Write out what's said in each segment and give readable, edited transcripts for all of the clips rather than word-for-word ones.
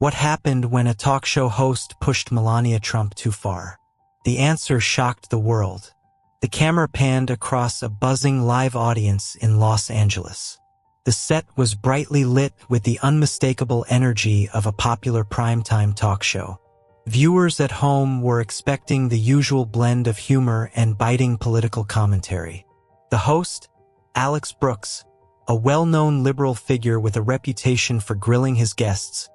What happened when a talk show host pushed Melania Trump too far? The answer shocked the world. The camera panned across a buzzing live audience in Los Angeles. The set was brightly lit with the unmistakable energy of a popular primetime talk show. Viewers at home were expecting the usual blend of humor and biting political commentary. The host, Alex Brooks, a well-known liberal figure with a reputation for grilling his guests,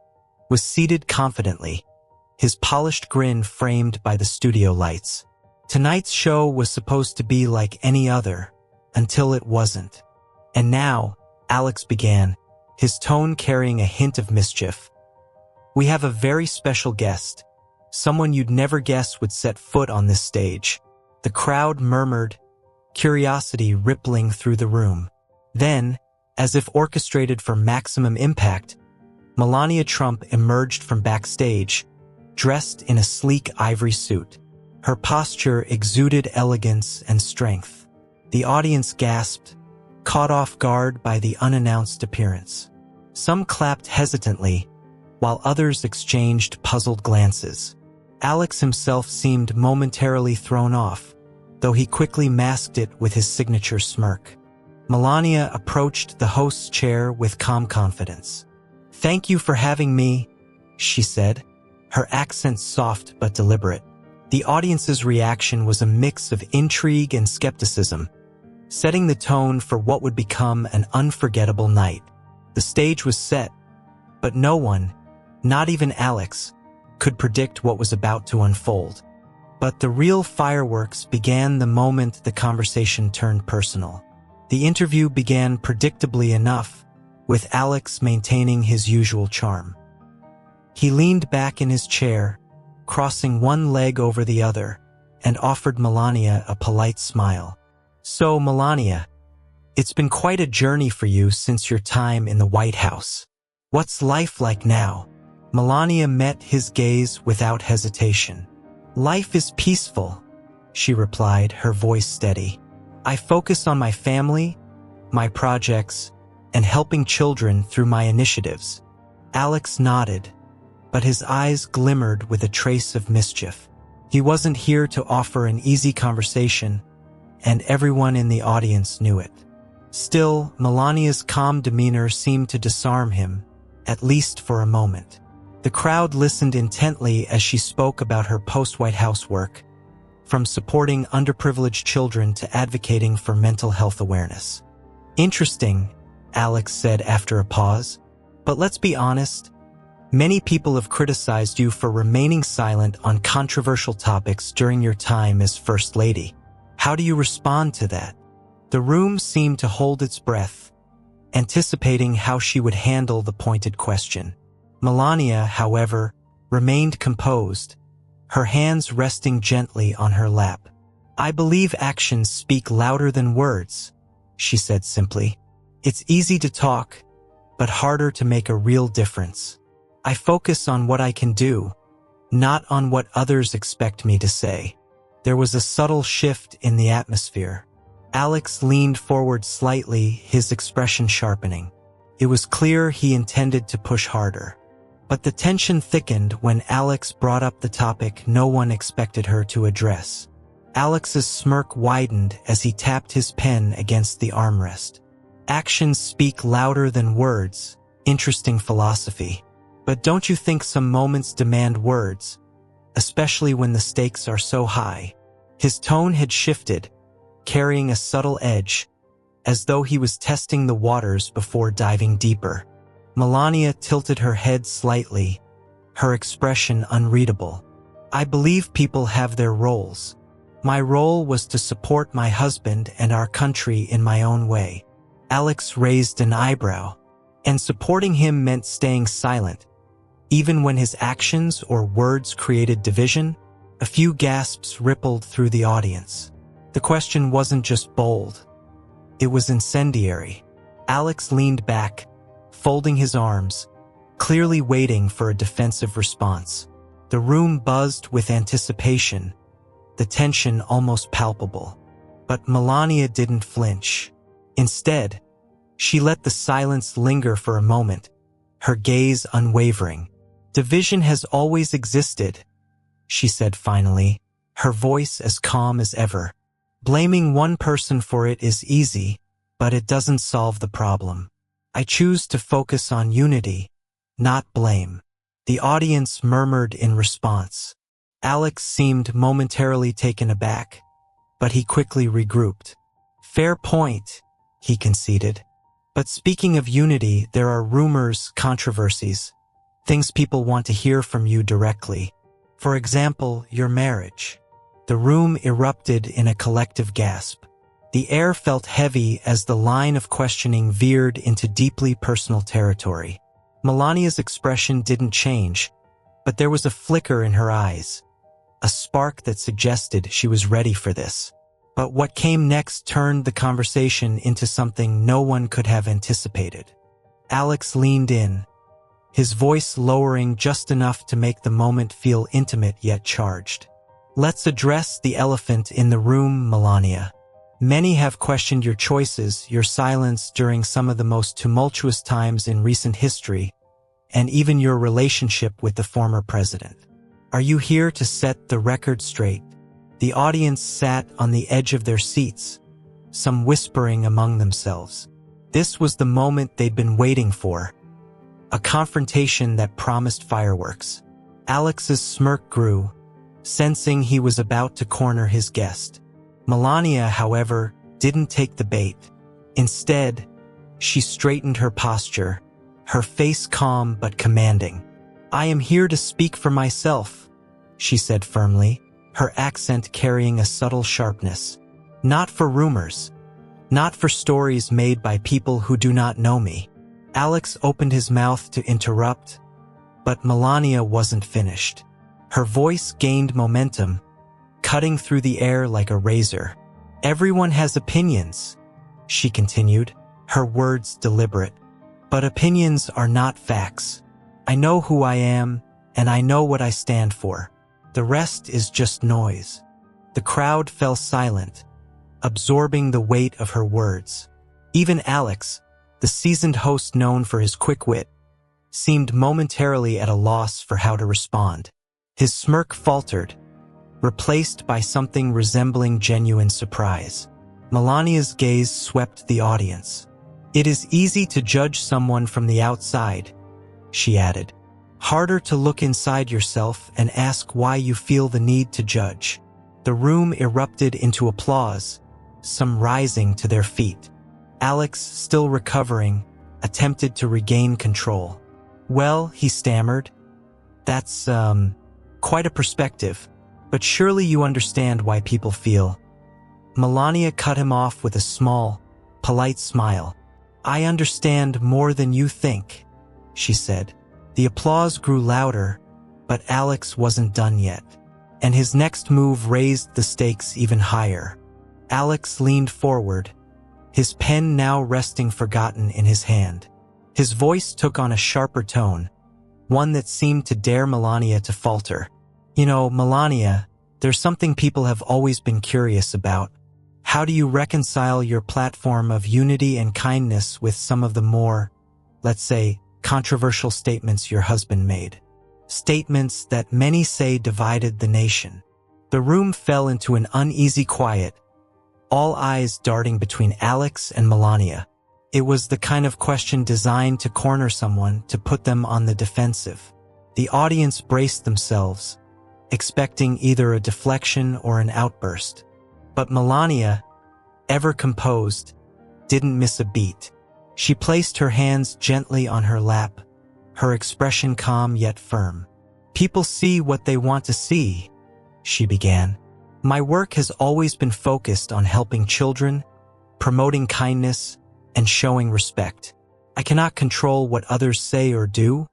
was seated confidently, his polished grin framed by the studio lights. Tonight's show was supposed to be like any other, until it wasn't. And now, Alex began, his tone carrying a hint of mischief. We have a very special guest, someone you'd never guess would set foot on this stage. The crowd murmured, curiosity rippling through the room. Then, as if orchestrated for maximum impact, Melania Trump emerged from backstage, dressed in a sleek ivory suit. Her posture exuded elegance and strength. The audience gasped, caught off guard by the unannounced appearance. Some clapped hesitantly, while others exchanged puzzled glances. Alex himself seemed momentarily thrown off, though he quickly masked it with his signature smirk. Melania approached the host's chair with calm confidence. "Thank you for having me," she said, her accent soft but deliberate. The audience's reaction was a mix of intrigue and skepticism, setting the tone for what would become an unforgettable night. The stage was set, but no one, not even Alex, could predict what was about to unfold. But the real fireworks began the moment the conversation turned personal. The interview began predictably enough, with Alex maintaining his usual charm. He leaned back in his chair, crossing one leg over the other, and offered Melania a polite smile. "So, Melania, it's been quite a journey for you since your time in the White House. What's life like now?" Melania met his gaze without hesitation. "Life is peaceful," she replied, her voice steady. "I focus on my family, my projects, and helping children through my initiatives." Alex nodded, but his eyes glimmered with a trace of mischief. He wasn't here to offer an easy conversation, and everyone in the audience knew it. Still, Melania's calm demeanor seemed to disarm him, at least for a moment. The crowd listened intently as she spoke about her post-White House work, from supporting underprivileged children to advocating for mental health awareness. "Interesting," Alex said after a pause, "but let's be honest, many people have criticized you for remaining silent on controversial topics during your time as First Lady. How do you respond to that?" The room seemed to hold its breath, anticipating how she would handle the pointed question. Melania, however, remained composed, her hands resting gently on her lap. "I believe actions speak louder than words," she said simply. "It's easy to talk, but harder to make a real difference. I focus on what I can do, not on what others expect me to say." There was a subtle shift in the atmosphere. Alex leaned forward slightly, his expression sharpening. It was clear he intended to push harder. But the tension thickened when Alex brought up the topic no one expected her to address. Alex's smirk widened as he tapped his pen against the armrest. "Actions speak louder than words. Interesting philosophy. But don't you think some moments demand words, especially when the stakes are so high?" His tone had shifted, carrying a subtle edge, as though he was testing the waters before diving deeper. Melania tilted her head slightly, her expression unreadable. "I believe people have their roles. My role was to support my husband and our country in my own way." Alex raised an eyebrow, and supporting him meant staying silent. Even when his actions or words created division, a few gasps rippled through the audience. The question wasn't just bold. It was incendiary. Alex leaned back, folding his arms, clearly waiting for a defensive response. The room buzzed with anticipation, the tension almost palpable. But Melania didn't flinch. Instead, she let the silence linger for a moment, her gaze unwavering. Division has always existed, she said finally, her voice as calm as ever. Blaming one person for it is easy, but it doesn't solve the problem. I choose to focus on unity, not blame. The audience murmured in response. Alex seemed momentarily taken aback, but he quickly regrouped. Fair point, he conceded. But speaking of unity, there are rumors, controversies, things people want to hear from you directly. For example, your marriage. The room erupted in a collective gasp. The air felt heavy as the line of questioning veered into deeply personal territory. Melania's expression didn't change, but there was a flicker in her eyes, a spark that suggested she was ready for this. But what came next turned the conversation into something no one could have anticipated. Alex leaned in, his voice lowering just enough to make the moment feel intimate yet charged. Let's address the elephant in the room, Melania. Many have questioned your choices, your silence during some of the most tumultuous times in recent history, and even your relationship with the former president. Are you here to set the record straight? The audience sat on the edge of their seats, some whispering among themselves. This was the moment they'd been waiting for, a confrontation that promised fireworks. Alex's smirk grew, sensing he was about to corner his guest. Melania, however, didn't take the bait. Instead, she straightened her posture, her face calm but commanding. I am here to speak for myself, she said firmly, her accent carrying a subtle sharpness. Not for rumors, not for stories made by people who do not know me. Alex opened his mouth to interrupt, but Melania wasn't finished. Her voice gained momentum, cutting through the air like a razor. Everyone has opinions, she continued, her words deliberate. But opinions are not facts. I know who I am, and I know what I stand for. The rest is just noise. The crowd fell silent, absorbing the weight of her words. Even Alex, the seasoned host known for his quick wit, seemed momentarily at a loss for how to respond. His smirk faltered, replaced by something resembling genuine surprise. Melania's gaze swept the audience. It is easy to judge someone from the outside, she added. Harder to look inside yourself and ask why you feel the need to judge. The room erupted into applause, some rising to their feet. Alex, still recovering, attempted to regain control. Well, he stammered, that's, quite a perspective, but surely you understand why people feel. Melania cut him off with a small, polite smile. I understand more than you think, she said. The applause grew louder, but Alex wasn't done yet, and his next move raised the stakes even higher. Alex leaned forward, his pen now resting forgotten in his hand. His voice took on a sharper tone, one that seemed to dare Melania to falter. You know, Melania, there's something people have always been curious about. How do you reconcile your platform of unity and kindness with some of the more, let's say, controversial statements your husband made? Statements that many say divided the nation. The room fell into an uneasy quiet, all eyes darting between Alex and Melania. It was the kind of question designed to corner someone, to put them on the defensive. The audience braced themselves, expecting either a deflection or an outburst. But Melania, ever composed, didn't miss a beat. She placed her hands gently on her lap, her expression calm yet firm. People see what they want to see, she began. My work has always been focused on helping children, promoting kindness, and showing respect. I cannot control what others say or do,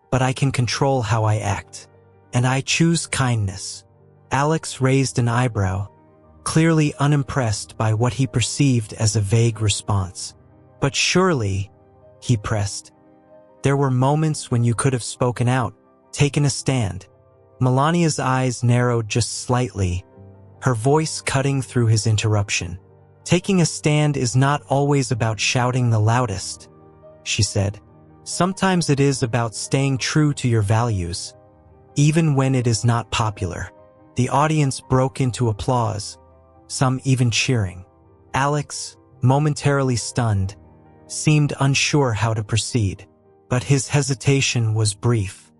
but I can control how I act. And I choose kindness. Alex raised an eyebrow, clearly unimpressed by what he perceived as a vague response. But surely, he pressed, there were moments when you could have spoken out, taken a stand. Melania's eyes narrowed just slightly, her voice cutting through his interruption. Taking a stand is not always about shouting the loudest, she said. Sometimes it is about staying true to your values, even when it is not popular. The audience broke into applause, some even cheering. Alex, momentarily stunned, seemed unsure how to proceed, but his hesitation was brief.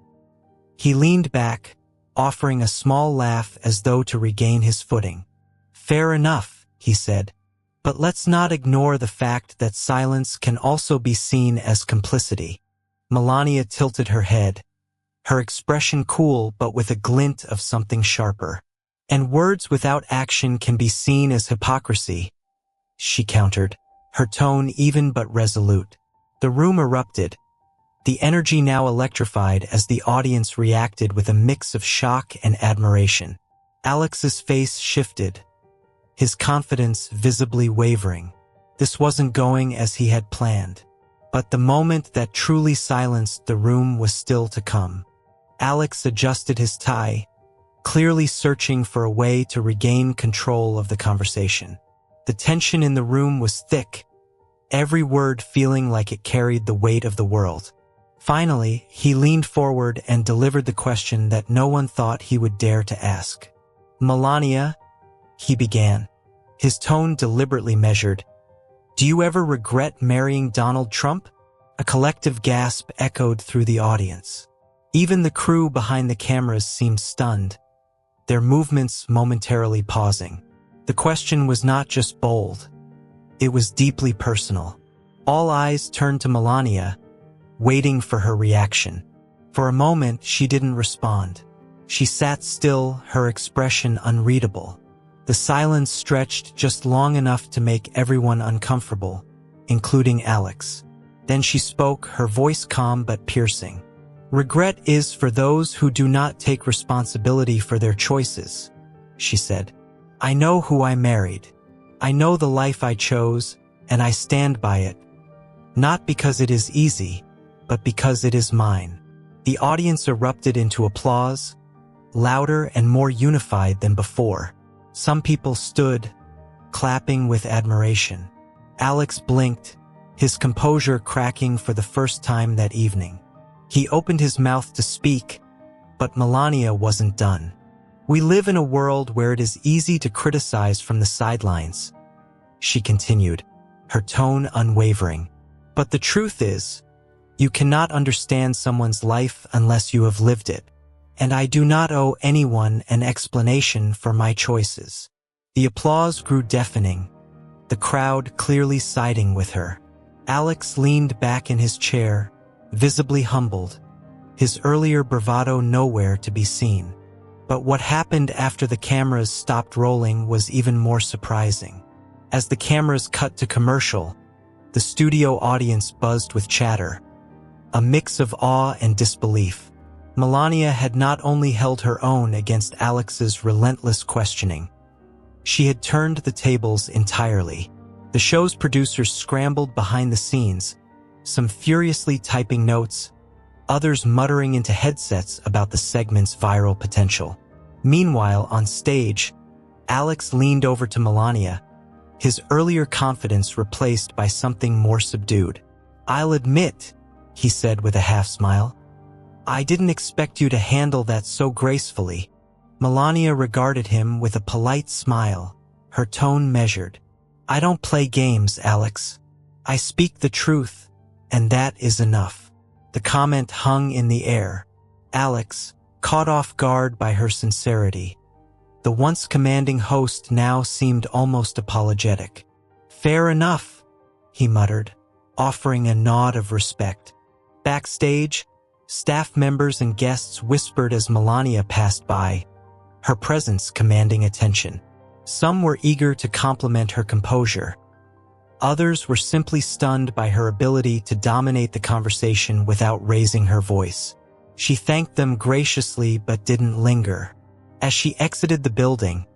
He leaned back, offering a small laugh as though to regain his footing. "Fair enough," he said, "but let's not ignore the fact that silence can also be seen as complicity." Melania tilted her head, her expression cool but with a glint of something sharper. "And words without action can be seen as hypocrisy," she countered, her tone even but resolute. The room erupted, the energy now electrified as the audience reacted with a mix of shock and admiration. Alex's face shifted, his confidence visibly wavering. This wasn't going as he had planned. But the moment that truly silenced the room was still to come. Alex adjusted his tie, clearly searching for a way to regain control of the conversation. The tension in the room was thick, every word feeling like it carried the weight of the world. Finally, he leaned forward and delivered the question that no one thought he would dare to ask. "Melania," he began, his tone deliberately measured, "do you ever regret marrying Donald Trump?" A collective gasp echoed through the audience. Even the crew behind the cameras seemed stunned, their movements momentarily pausing. The question was not just bold, it was deeply personal. All eyes turned to Melania, waiting for her reaction. For a moment, she didn't respond. She sat still, her expression unreadable. The silence stretched just long enough to make everyone uncomfortable, including Alex. Then she spoke, her voice calm but piercing. "Regret is for those who do not take responsibility for their choices," she said. "I know who I married. I know the life I chose, and I stand by it. Not because it is easy, but because it is mine." The audience erupted into applause, louder and more unified than before. Some people stood, clapping with admiration. Alex blinked, his composure cracking for the first time that evening. He opened his mouth to speak, but Melania wasn't done. "We live in a world where it is easy to criticize from the sidelines," she continued, her tone unwavering. "But the truth is, you cannot understand someone's life unless you have lived it. And I do not owe anyone an explanation for my choices." The applause grew deafening, the crowd clearly siding with her. Alex leaned back in his chair, visibly humbled, his earlier bravado nowhere to be seen. But what happened after the cameras stopped rolling was even more surprising. As the cameras cut to commercial, the studio audience buzzed with chatter, a mix of awe and disbelief. Melania had not only held her own against Alex's relentless questioning, she had turned the tables entirely. The show's producers scrambled behind the scenes, some furiously typing notes, others muttering into headsets about the segment's viral potential. Meanwhile, on stage, Alex leaned over to Melania, his earlier confidence replaced by something more subdued. "I'll admit," he said with a half-smile, "I didn't expect you to handle that so gracefully." Melania regarded him with a polite smile, her tone measured. "I don't play games, Alex. I speak the truth, and that is enough." The comment hung in the air. Alex, caught off guard by her sincerity, the once commanding host now seemed almost apologetic. "Fair enough," he muttered, offering a nod of respect. Backstage, staff members and guests whispered as Melania passed by, her presence commanding attention. Some were eager to compliment her composure. Others were simply stunned by her ability to dominate the conversation without raising her voice. She thanked them graciously but didn't linger. As she exited the building,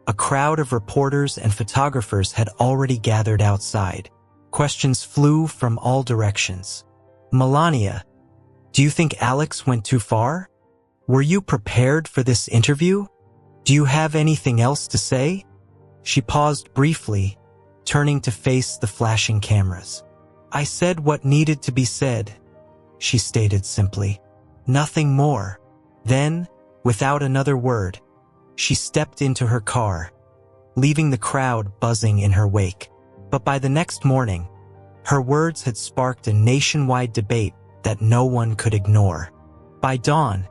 a crowd of reporters and photographers had already gathered outside. Questions flew from all directions. "Melania, do you think Alex went too far? Were you prepared for this interview? Do you have anything else to say?" She paused briefly, turning to face the flashing cameras. "I said what needed to be said," she stated simply. Nothing more. Then, without another word, she stepped into her car, leaving the crowd buzzing in her wake. But by the next morning, her words had sparked a nationwide debate that no one could ignore. By dawn,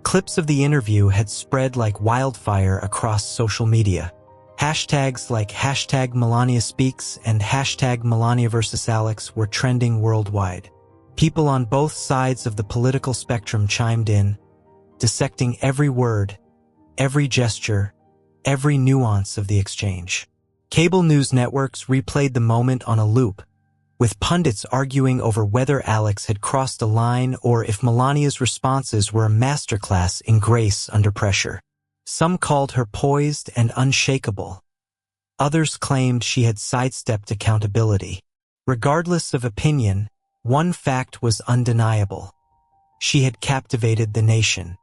clips of the interview had spread like wildfire across social media. Hashtags like #MelaniaSpeaks and #Melania versus Alex were trending worldwide. People on both sides of the political spectrum chimed in, dissecting every word, every gesture, every nuance of the exchange. Cable news networks replayed the moment on a loop, with pundits arguing over whether Alex had crossed a line or if Melania's responses were a masterclass in grace under pressure. Some called her poised and unshakable. Others claimed she had sidestepped accountability. Regardless of opinion, one fact was undeniable. She had captivated the nation.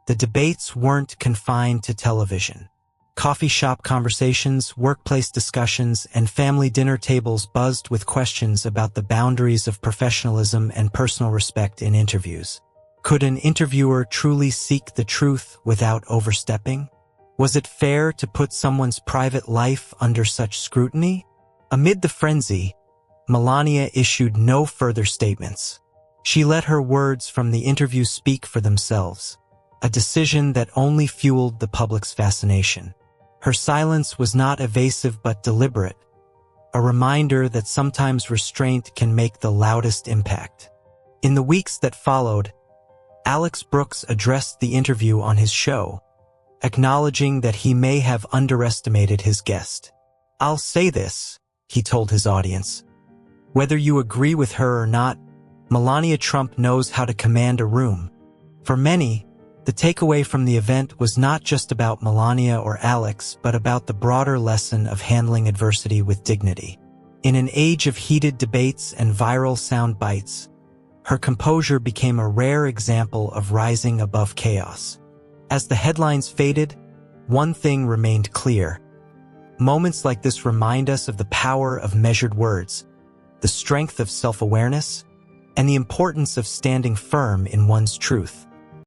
The debates weren't confined to television. Coffee shop conversations, workplace discussions, and family dinner tables buzzed with questions about the boundaries of professionalism and personal respect in interviews. Could an interviewer truly seek the truth without overstepping? Was it fair to put someone's private life under such scrutiny? Amid the frenzy, Melania issued no further statements. She let her words from the interview speak for themselves, a decision that only fueled the public's fascination. Her silence was not evasive but deliberate, a reminder that sometimes restraint can make the loudest impact. In the weeks that followed, Alex Brooks addressed the interview on his show, acknowledging that he may have underestimated his guest. "I'll say this," he told his audience. "Whether you agree with her or not, Melania Trump knows how to command a room." For many, the takeaway from the event was not just about Melania or Alex, but about the broader lesson of handling adversity with dignity. In an age of heated debates and viral sound bites, her composure became a rare example of rising above chaos. As the headlines faded, one thing remained clear. Moments like this remind us of the power of measured words, the strength of self-awareness, and the importance of standing firm in one's truth.